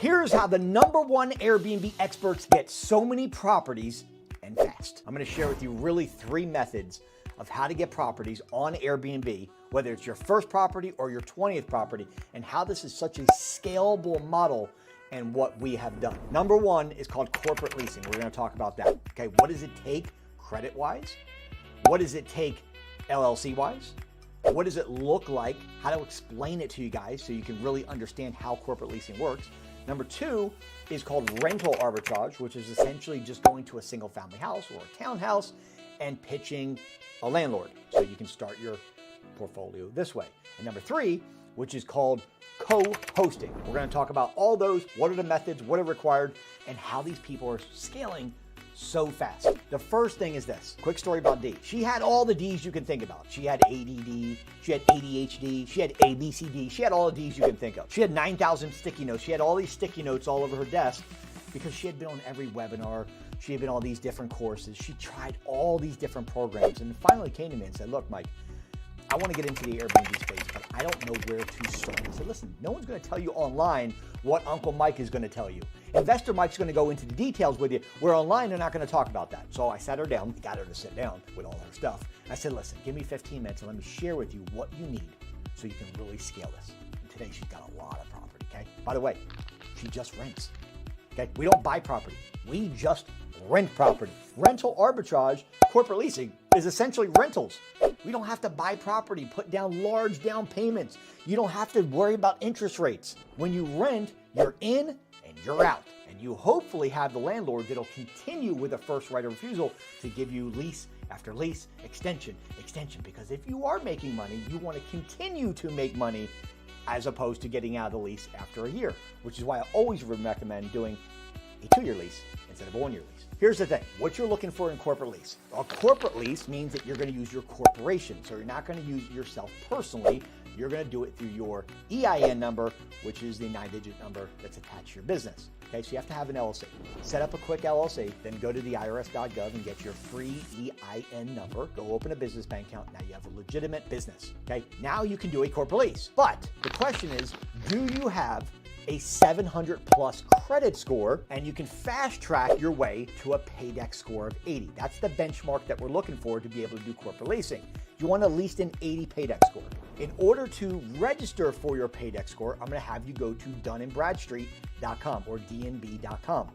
Here's how the #1 Airbnb experts get so many properties and fast. I'm gonna share with you really 3 methods of how to get properties on Airbnb, whether it's your first property or your 20th property, and how this is such a scalable model and what we have done. #1 is called corporate leasing. We're gonna talk about that. Okay, what does it take credit-wise? What does it take LLC-wise? What does it look like? How to explain it to you guys so you can really understand how corporate leasing works. #2 is called rental arbitrage, which is essentially just going to a single family house or a townhouse and pitching a landlord so you can start your portfolio this way. And #3, which is called co-hosting. We're going to talk about all those, what are the methods, what are required, and how these people are scaling so fast. The first thing is this. Quick story about Dee. She had all the D's you can think about. She had ADD, she had ADHD, she had ABCD, she had all the D's you can think of. She had 9,000 sticky notes. She had all these sticky notes all over her desk because she had been on every webinar. She had been on these different courses. She tried all these different programs and finally came to me and said, look, Mike, I want to get into the Airbnb space, but I don't know where to start. I said, listen, no one's going to tell you online what Uncle Mike is going to tell you. Investor Mike's going to go into the details with you, where online they're not going to talk about that. So I sat her down, got her to sit down with all her stuff. I said, listen, give me 15 minutes and let me share with you what you need so you can really scale this. And today she's got a lot of property, okay? By the way, she just rents, okay? We don't buy property. We just rent property. Rental arbitrage, corporate leasing, is essentially rentals. We don't have to buy property, put down large down payments. You don't have to worry about interest rates. When you rent, you're in and you're out. And you hopefully have the landlord that'll continue with a first right of refusal to give you lease after lease, extension. Because if you are making money, you want to continue to make money as opposed to getting out of the lease after a year, which is why I always recommend doing a 2-year lease instead of a 1-year lease. Here's the thing, what you're looking for in corporate lease. A corporate lease means that you're going to use your corporation. So you're not going to use yourself personally. You're going to do it through your EIN number, which is the 9-digit number that's attached to your business. Okay, so you have to have an LLC. Set up a quick LLC, then go to the irs.gov and get your free EIN number. Go open a business bank account. Now you have a legitimate business. Okay, now you can do a corporate lease. But the question is, do you have a 700 plus credit score, and you can fast track your way to a Paydex score of 80. That's the benchmark that we're looking for to be able to do corporate leasing. You want at least an 80 Paydex score. In order to register for your Paydex score, I'm going to have you go to dunnandbradstreet.com or dnb.com.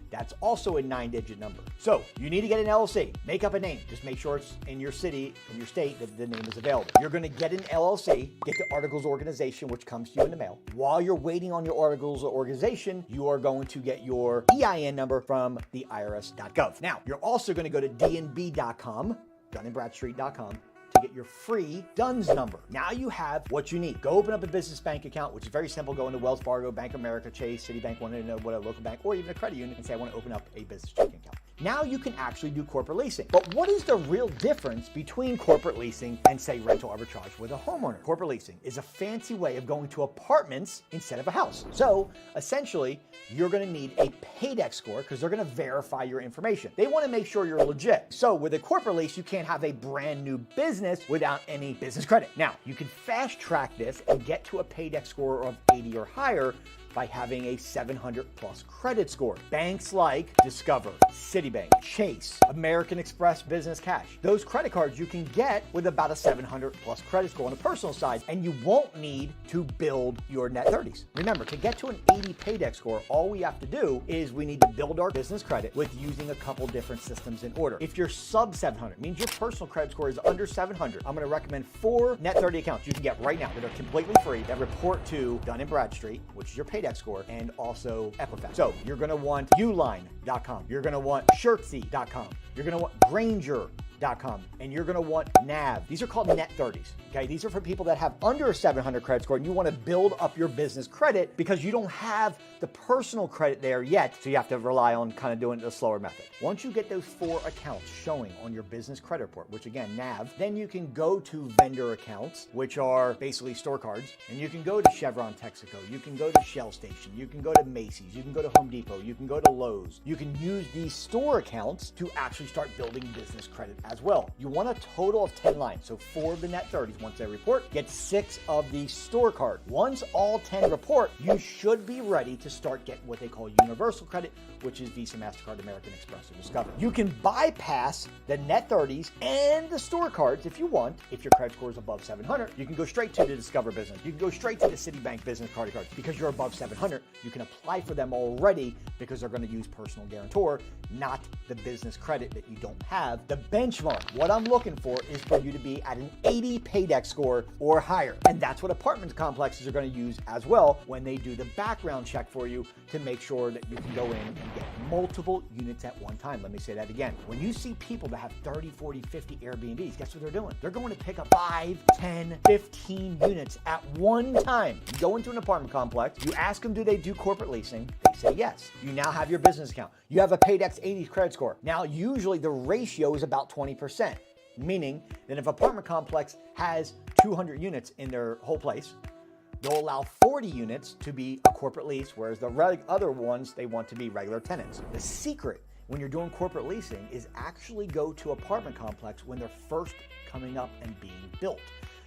That's also a 9-digit number. So you need to get an LLC, make up a name. Just make sure it's in your city, in your state, that the name is available. You're gonna get an LLC, get the articles of organization, which comes to you in the mail. While you're waiting on your articles of organization, you are going to get your EIN number from the irs.gov. Now, you're also gonna go to dnb.com, dunnandbradstreet.com, to get your free DUNS number. Now you have what you need. Go open up a business bank account, which is very simple. Go into Wells Fargo, Bank of America, Chase, Citibank, want to know what a local bank, or even a credit union, and say, I want to open up a business checking account. Now you can actually do corporate leasing. But what is the real difference between corporate leasing and, say, rental arbitrage with a homeowner? Corporate leasing is a fancy way of going to apartments instead of a house. So essentially, you're going to need a Paydex score because they're going to verify your information. They want to make sure you're legit. So with a corporate lease, you can't have a brand new business without any business credit. Now, you can fast track this and get to a Paydex score of 80 or higher by having a 700 plus credit score. Banks like Discover, Citibank, Chase, American Express Business Cash. Those credit cards you can get with about a 700 plus credit score on the personal side, and you won't need to build your net 30s. Remember, to get to an 80 Paydex score, all we have to do is we need to build our business credit with using a couple different systems in order. If you're sub 700, means your personal credit score is under 700, I'm gonna recommend 4 net 30 accounts you can get right now that are completely free that report to Dun & Bradstreet, which is your Paydex score, and also Equifax. So you're gonna want Uline.com, you're gonna want Shirtsy.com, you're gonna want Granger.com, and you're gonna want NAV. These are called net 30s, okay? These are for people that have under a 700 credit score and you wanna build up your business credit because you don't have the personal credit there yet, so you have to rely on kind of doing the slower method. Once you get those 4 accounts showing on your business credit report, which again, NAV, then you can go to vendor accounts, which are basically store cards, and you can go to Chevron Texaco, you can go to Shell Station, you can go to Macy's, you can go to Home Depot, you can go to Lowe's. You can use these store accounts to actually start building business credit as well. You want a total of 10 lines. So 4 of the net 30s, once they report, get 6 of the store card. Once all 10 report, you should be ready to start getting what they call universal credit, which is Visa, MasterCard, American Express, or Discover. You can bypass the net 30s and the store cards if you want. If your credit score is above 700, you can go straight to the Discover Business. You can go straight to the Citibank Business Card. Because you're above 700, you can apply for them already because they're going to use personal guarantor, not the business credit that you don't have. The benchmark, what I'm looking for is for you to be at an 80 paydex score or higher. And that's what apartment complexes are going to use as well when they do the background check for you to make sure that you can go in and get multiple units at one time. Let me say that again. When you see people that have 30, 40, 50 Airbnbs, guess what they're doing? They're going to pick up 5, 10, 15 units at one time. You go into an apartment complex, you ask them, do they do corporate leasing? They say yes. You now have your business account. You have a paydex 80 credit score. Now, usually the ratio is about 20%, meaning that if an apartment complex has 200 units in their whole place, they'll allow 40 units to be a corporate lease, whereas the other ones, they want to be regular tenants. The secret when you're doing corporate leasing is actually go to apartment complex when they're first coming up and being built.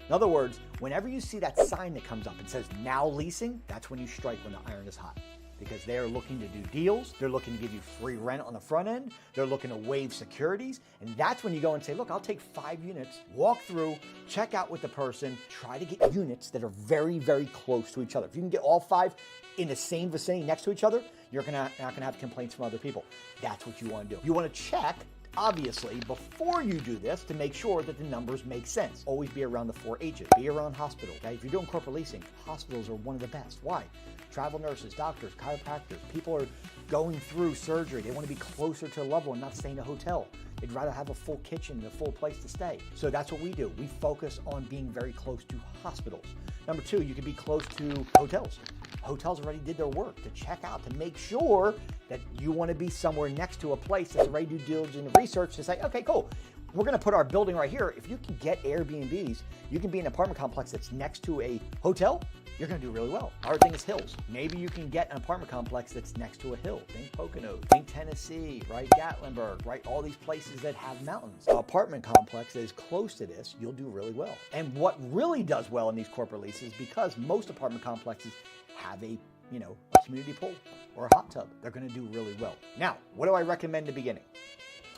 In other words, whenever you see that sign that comes up and says now leasing, that's when you strike when the iron is hot. Because they're looking to do deals, they're looking to give you free rent on the front end, they're looking to waive securities, and that's when you go and say, look, I'll take 5 units, walk through, check out with the person, try to get units that are very, very close to each other. If you can get all 5 in the same vicinity next to each other, you're not gonna have complaints from other people. That's what you wanna do. You wanna check, obviously, before you do this to make sure that the numbers make sense. Always be around the 4 H's. Be around hospitals. Okay? If you're doing corporate leasing, hospitals are one of the best. Why? Travel nurses, doctors, chiropractors. People are going through surgery. They want to be closer to the level and not stay in a hotel. They'd rather have a full kitchen and a full place to stay. So that's what we do. We focus on being very close to hospitals. Number 2, you can be close to hotels. Hotels already did their work to check out, to make sure that you want to be somewhere next to a place that's already due diligence and research to say, okay, cool. We're going to put our building right here. If you can get Airbnbs, you can be in an apartment complex that's next to a hotel, you're going to do really well. Our thing is hills. Maybe you can get an apartment complex that's next to a hill. Think Poconos, think Tennessee, right? Gatlinburg, right? All these places that have mountains. An apartment complex that is close to this, you'll do really well. And what really does well in these corporate leases, because most apartment complexes have a community pool or a hot tub, they're going to do really well. Now, what do I recommend in the beginning?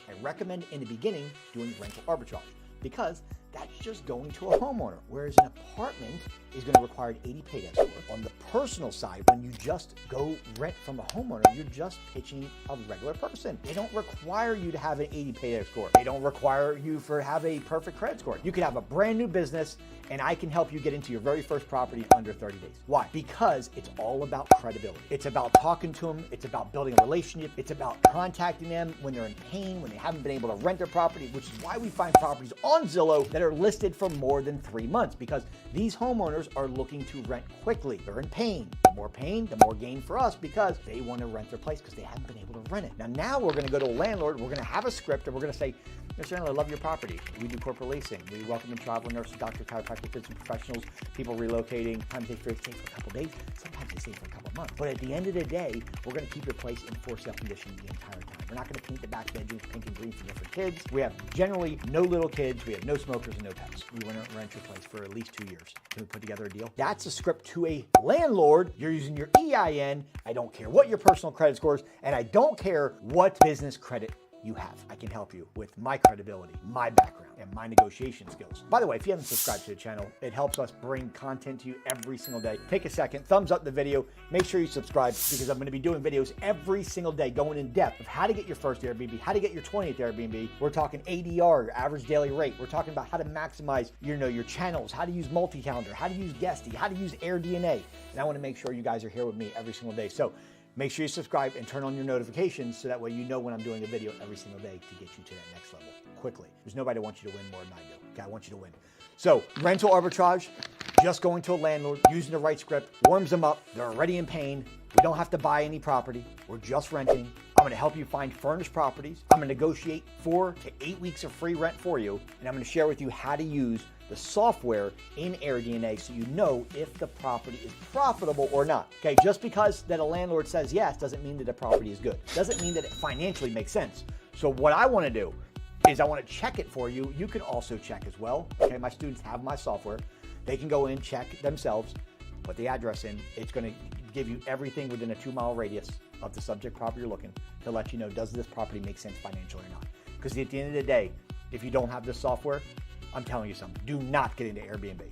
I recommend in the beginning doing rental arbitrage, because that's just going to a homeowner, whereas an apartment is going to require an 80 paydex score. On the personal side, when you just go rent from a homeowner, you're just pitching a regular person. They don't require you to have an 80 paydex score. They don't require you to have a perfect credit score. You could have a brand new business, and I can help you get into your very first property under 30 days. Why? Because it's all about credibility. It's about talking to them. It's about building a relationship. It's about contacting them when they're in pain, when they haven't been able to rent their property, which is why we find properties on Zillow that are listed for more than 3 months, because these homeowners are looking to rent quickly. They're in pain. The more pain, the more gain for us, because they want to rent their place because they haven't been able to rent it. Now we're going to go to a landlord. We're going to have a script, and we're going to say, Mr. Landlord, I love your property. We do corporate leasing. We welcome in travel nurses, doctors, chiropractors, business professionals, people relocating. Sometimes they stay for a couple days. Sometimes they stay for a couple months. But at the end of the day, we're going to keep your place in for-sale condition the entire time. We're not going to paint the back bedrooms pink and green for different kids. We have generally no little kids. We have no smokers and no pets. We want to rent your place for at least 2 years. Can we put together a deal? That's a script to a landlord. You're using your EIN. I don't care what your personal credit score is, and I don't care what business credit you have. I can help you with my credibility, my background, and my negotiation skills. By the way, if you haven't subscribed to the channel, it helps us bring content to you every single day. Take a second, thumbs up the video, make sure you subscribe, because I'm going to be doing videos every single day going in depth of how to get your first Airbnb, how to get your 20th Airbnb. We're talking ADR, your average daily rate. We're talking about how to maximize your channels, how to use multi-calendar, how to use Guesty, how to use AirDNA. And I want to make sure you guys are here with me every single day. So make sure you subscribe and turn on your notifications so that way you know when I'm doing a video every single day to get you to that next level quickly. There's nobody that wants you to win more than I do. Okay, I want you to win. So rental arbitrage, just going to a landlord, using the right script, warms them up. They're already in pain. We don't have to buy any property. We're just renting. I'm going to help you find furnished properties. I'm going to negotiate 4 to 8 weeks of free rent for you. And I'm going to share with you how to use the software in AirDNA so you know if the property is profitable or not. Okay, just because that a landlord says yes doesn't mean that the property is good. Doesn't mean that it financially makes sense. So what I want to do is I want to check it for you. You can also check as well. Okay, my students have my software. They can go in, check themselves, put the address in. It's going to give you everything within a 2-mile radius of the subject property you're looking to let you know, does this property make sense financially or not? Because at the end of the day, if you don't have this software, I'm telling you something, do not get into Airbnb.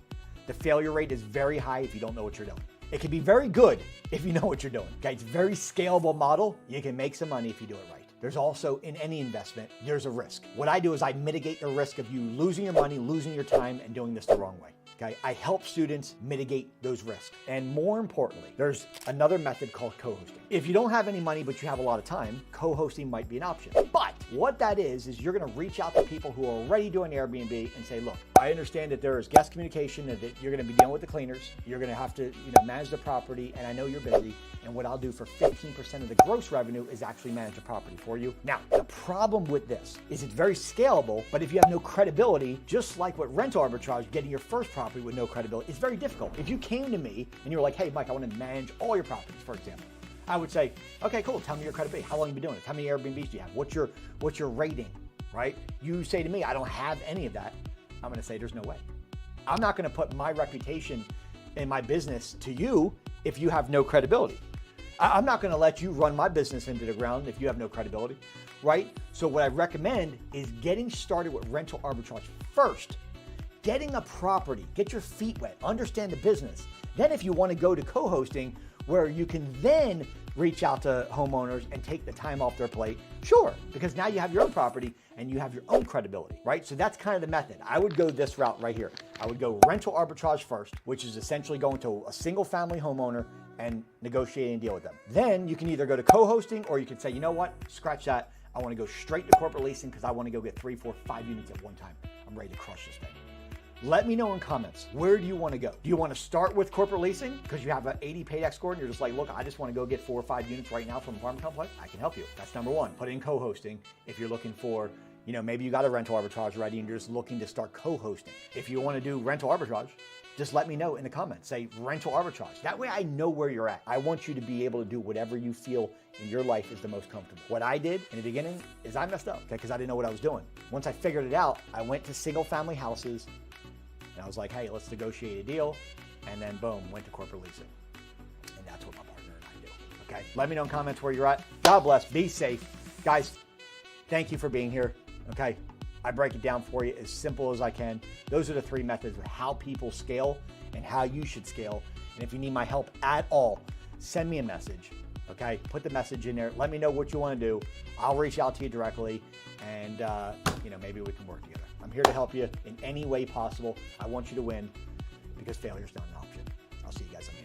The failure rate is very high if you don't know what you're doing. It can be very good if you know what you're doing. Okay, it's a very scalable model. You can make some money if you do it right. There's also, in any investment, there's a risk. What I do is I mitigate the risk of you losing your money, losing your time, and doing this the wrong way. Okay, I help students mitigate those risks. And more importantly, there's another method called co-hosting. If you don't have any money, but you have a lot of time, co-hosting might be an option. But what that is you're gonna reach out to people who are already doing Airbnb and say, look, I understand that there is guest communication and that you're gonna be dealing with the cleaners. You're gonna have to manage the property, and I know you're busy. And what I'll do for 15% of the gross revenue is actually manage the property for you. Now, the problem with this is it's very scalable, but if you have no credibility, just like with rental arbitrage, getting your first property with no credibility, it's very difficult. If you came to me and you were like, hey, Mike, I want to manage all your properties, for example, I would say, okay, cool, tell me your credibility. How long have you been doing it? How many Airbnbs do you have? What's your rating, right? You say to me, I don't have any of that. I'm going to say, there's no way. I'm not going to put my reputation in my business to you if you have no credibility. I'm not going to let you run my business into the ground if you have no credibility, right? So what I recommend is getting started with rental arbitrage first, getting a property, get your feet wet, understand the business. Then if you want to go to co-hosting, where you can then reach out to homeowners and take the time off their plate, sure, because now you have your own property and you have your own credibility, right? So that's kind of the method. I would go this route right here. I would go rental arbitrage first, which is essentially going to a single family homeowner and negotiate and deal with them. Then you can either go to co-hosting, or you can say, you know what, scratch that. I want to go straight to corporate leasing because I want to go get 3, 4, 5 units at one time. I'm ready to crush this thing. Let me know in comments, where do you want to go? Do you want to start with corporate leasing because you have an 80 payback score and you're just like, look, I just want to go get 4 or 5 units right now from an apartment complex? I can help you. That's number one. Put in co-hosting if you're looking for, maybe you got a rental arbitrage ready and you're just looking to start co-hosting. If you want to do rental arbitrage, just let me know in the comments. Say rental arbitrage. That way I know where you're at. I want you to be able to do whatever you feel in your life is the most comfortable. What I did in the beginning is I messed up, okay, because I didn't know what I was doing. Once I figured it out, I went to single family houses and I was like, hey, let's negotiate a deal. And then boom, went to corporate leasing. And that's what my partner and I do, okay? Let me know in comments where you're at. God bless, be safe. Guys, thank you for being here, okay? I break it down for you as simple as I can. Those are the 3 methods of how people scale and how you should scale. And if you need my help at all, send me a message, okay? Put the message in there. Let me know what you want to do. I'll reach out to you directly and, maybe we can work together. I'm here to help you in any way possible. I want you to win because failure is not an option. I'll see you guys on the